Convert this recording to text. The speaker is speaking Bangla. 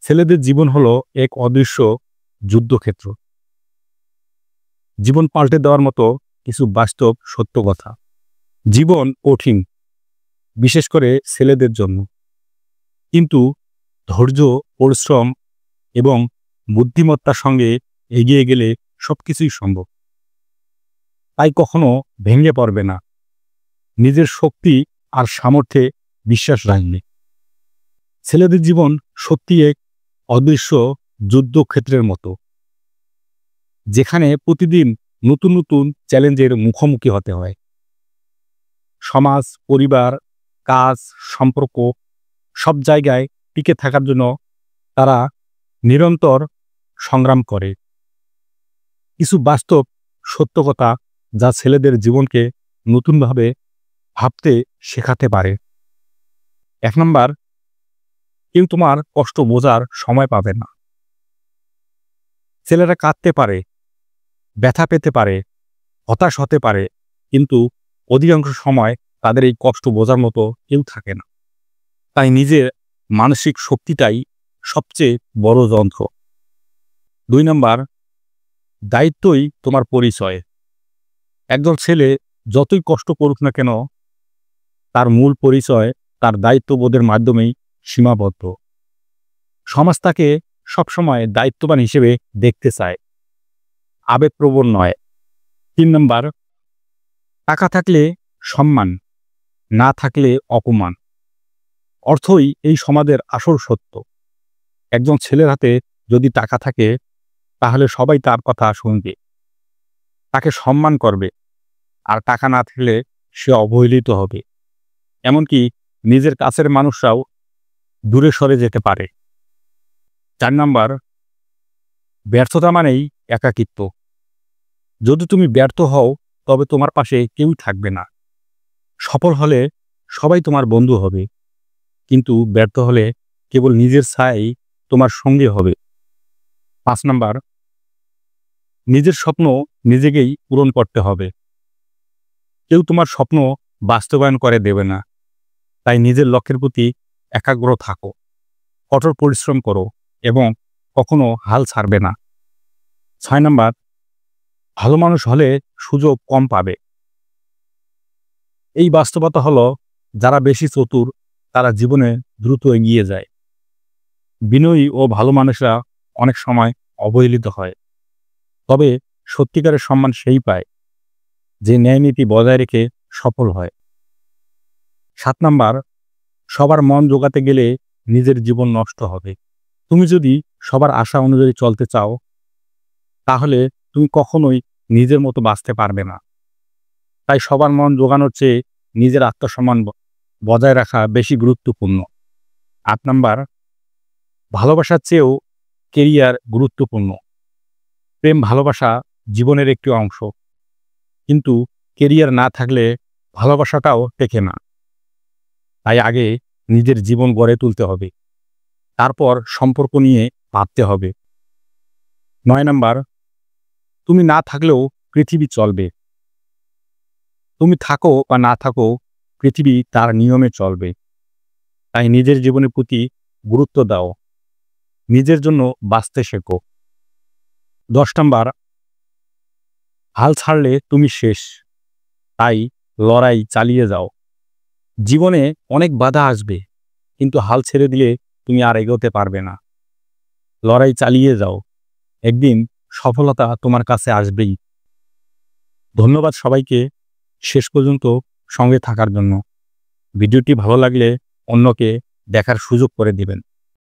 ছেলেদের জীবন হলো এক অদৃশ্য যুদ্ধক্ষেত্র। জীবন পাল্টে দেওয়ার মতো কিছু বাস্তব সত্য কথা। জীবন কঠিন, বিশেষ করে ছেলেদের জন্য। কিন্তু ধৈর্য, পরিশ্রম এবং বুদ্ধিমত্তার সঙ্গে এগিয়ে গেলে সবকিছুই সম্ভব। তাই কখনো ভেঙে পড়বে না। নিজের শক্তি আর সামর্থ্যে বিশ্বাস রাখবে। ছেলেদের জীবন সত্যি এক অদৃশ্য যুদ্ধক্ষেত্রের মতো, যেখানে প্রতিদিন নতুন নতুন চ্যালেঞ্জের মুখোমুখি হতে হয়। সমাজ, পরিবার, কাজ, সম্পর্ক সব জায়গায় টিকে থাকার জন্য তারা নিরন্তর সংগ্রাম করে। কিছু বাস্তব সত্য কথা যা ছেলেদের জীবনকে নতুনভাবে ভাবতে শেখাতে পারে। ১ নাম্বার, কেউ তোমার কষ্ট বোঝার সময় পাবে না। ছেলেরা কাঁদতে পারে, ব্যথা পেতে পারে, হতাশ হতে পারে, কিন্তু অধিকাংশ সময় তাদের এই কষ্ট বোঝার মতো কেউ থাকে না। তাই নিজের মানসিক শক্তিটাই সবচেয়ে বড় যন্ত্র। ২ নাম্বার, দায়িত্বই তোমার পরিচয়। একজন ছেলে যতই কষ্ট করুক না কেন, তার মূল পরিচয় তার দায়িত্ববোধের মাধ্যমেই সীমাবদ্ধ। সমাজ তাকে সবসময় দায়িত্ববান হিসেবে দেখতে চায়, আবেগপ্রবণ নয়। ৩ নাম্বার, টাকা থাকলে সম্মান, না থাকলে অপমান। অর্থই এই সমাজের আসল সত্য। একজন ছেলের হাতে যদি টাকা থাকে, তাহলে সবাই তার কথা শুনবে, তাকে সম্মান করবে। আর টাকা না থাকলে সে অবহেলিত হবে। এমনকি নিজের কাছের মানুষরাও দূরে সরে যেতে পারে। ৪ নাম্বার, ব্যর্থতা মানেই একাকিত্ব। যদি তুমি ব্যর্থ হও, তবে তোমার পাশে কেউই থাকবে না। সফল হলে সবাই তোমার বন্ধু হবে, কিন্তু ব্যর্থ হলে কেবল নিজের ছায়াই তোমার সঙ্গে হবে। ৫ নাম্বার, নিজের স্বপ্ন নিজেকেই পূরণ করতে হবে। কেউ তোমার স্বপ্ন বাস্তবায়ন করে দেবে না। তাই নিজের লক্ষ্যের প্রতি একাগ্র থাকো, কঠোর পরিশ্রম করো এবং কখনো হাল ছাড়বে না। ৬ নাম্বার, ভালো মানুষ হলে সুযোগ কম পাবে। এই বাস্তবতা হলো, যারা বেশি চতুর তারা জীবনে দ্রুত এগিয়ে যায়। বিনয়ী ও ভালো মানুষরা অনেক সময় অবহেলিত হয়। তবে সত্যিকারের সম্মান সেই পায় যে ন্যায়নীতি বজায় রেখে সফল হয়। ৭ নাম্বার, সবার মন জোগাতে গেলে নিজের জীবন নষ্ট হবে। তুমি যদি সবার আশা অনুযায়ী চলতে চাও, তাহলে তুমি কখনোই নিজের মতো বাঁচতে পারবে না। তাই সবার মন জোগানোর চেয়ে নিজের আত্মসম্মান বজায় রাখা বেশি গুরুত্বপূর্ণ। ৮ নাম্বার, ভালোবাসার চেয়েও কেরিয়ার গুরুত্বপূর্ণ। প্রেম ভালোবাসা জীবনের একটি অংশ, কিন্তু কেরিয়ার না থাকলে ভালোবাসাটাও টেকে না। তাই আগে নিজের জীবন গড়ে তুলতে হবে, তারপর সম্পর্ক নিয়ে ভাবতে হবে। ৯ নাম্বার, তুমি না থাকলেও পৃথিবী চলবে। তুমি থাকো বা না থাকো, পৃথিবী তার নিয়মে চলবে। তাই নিজের জীবনের প্রতি গুরুত্ব দাও, নিজের জন্য বাঁচতে শেখো। ১০ নাম্বার, হাল ছাড়লে তুমি শেষ। তাই লড়াই চালিয়ে যাও। জীবনে অনেক বাধা আসবে, কিন্তু হাল ছেড়ে দিলে তুমি আর এগোতে পারবে না। লড়াই চালিয়ে যাও, একদিন সফলতা তোমার কাছে আসবেই। ধন্যবাদ সবাইকে শেষ পর্যন্ত সঙ্গে থাকার জন্য। ভিডিওটি ভালো লাগলে অন্যকে দেখার সুযোগ করে দিবেন।